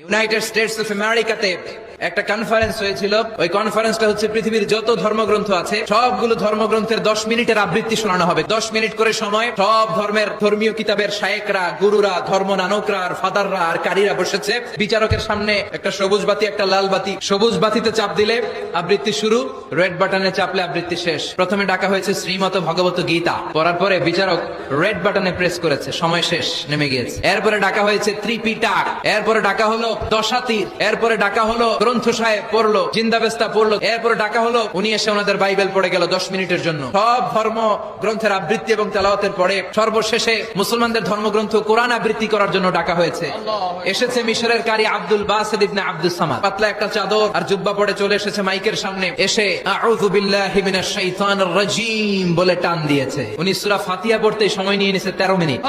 United states of আমেরিকাতে একটা conference হয়েছিল। ওই কনফারেন্সটা হচ্ছে পৃথিবীর যত ধর্মগ্রন্থ আছে সবগুলো ধর্মগ্রন্থের 10 মিনিটের আবৃত্তি শোনানো হবে। 10 মিনিট করে সময় সব ধর্মের ধর্মীয় কিতাবের শায়েকরা, গুরুরা, ধর্ম নানকরা আর ফাদাররা আর কারীরা বসেছে। বিচারকের সামনে একটা সবুজ বাতি, একটা লাল বাতি। সবুজ বাতিতে চাপ দিলে আবৃত্তি শুরু, রেড বাটনে চাপলে আবৃত্তি শেষ। প্রথমে ডাকা হয়েছে শ্রীমত ভগবত গীতা, পড়ার পরে বিচারক রেড বাটনে প্রেস করেছে, সময় শেষ, নেমে গিয়েছে। এরপরে ডাকা হয়েছে ত্রিপিটক, এরপরে ডাকা হলো দশাতীর, এরপরে ডাকা হলো গ্রন্থ সাহেব পড়লো, জিন্দাবেস্তা পড়লো, এরপরে ডাকা হলো উনি এসে ওনাদের বাইবেল পড়ে গেল 10 মিনিটের জন্য। সব ধর্ম গ্রন্থের আবৃত্তি এবং তেলাওয়াতের পরে সর্বশেষে মুসলমানদের ধর্মগ্রন্থ কোরআন আবৃত্তি করার জন্য ডাকা হয়েছে। এসেছে মিশরের কারি আব্দুল বাসিত ইবনে আব্দুস সামাদ, পাতলা একটা চাদর আর জুব্বা পরে চলে এসেছে মাইকের সামনে, এসে আউযু বিল্লাহি মিনাশ শাইতানির রাজীম বলে টান দিয়েছে। উনি সূরা ফাতিহা পড়তে সময় নিয়ে নিয়েছে 13 মিনিট।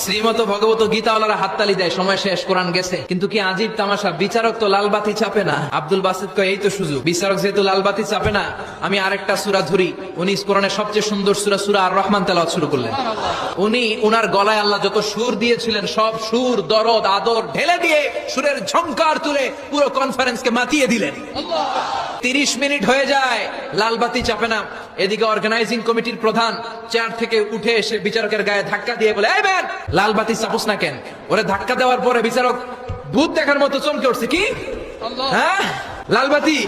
শ্রীমত ভগবত গীতাওয়ালারা হাততালি দেয়, সময় শেষ, কোরআন গেছে। কিন্তু কি আজীব তামাশা, বিচারক তো লাল বাতি চাপে না। আব্দুল বাসিত কয় এই তো সুযোগ, বিচারক যেহেতু লাল বাতি চাপে না, আমি আরেকটা সূরা ধরি। উনি কোরআনের সবচেয়ে সুন্দর সূরা সূরা আর রহমান তেলাওয়াত শুরু করলেন। উনি উনার গলায় আল্লাহ যত সুর দিয়েছিলেন সব সুর, দরদ, আদর ঢেলে দিয়ে সুরের ঝংকার তুলে পুরো কনফারেন্সকে মাতিয়ে দিলেন। 30 মিনিট হয়ে যায়, লাল বাতি চাপে না। এদিকে অর্গানাইজিং কমিটির প্রধান চেয়ার থেকে উঠে এসে বিচারকের গায়ে ধাক্কা দিয়ে বলে, এই ম্যান, লাল বাতি চাপুস না কেন? ওরে ধাক্কা দেওয়ার পরে বিচারক ভূত দেখার মতো চমকে উঠছে, কি হ্যাঁ লাল বাতি?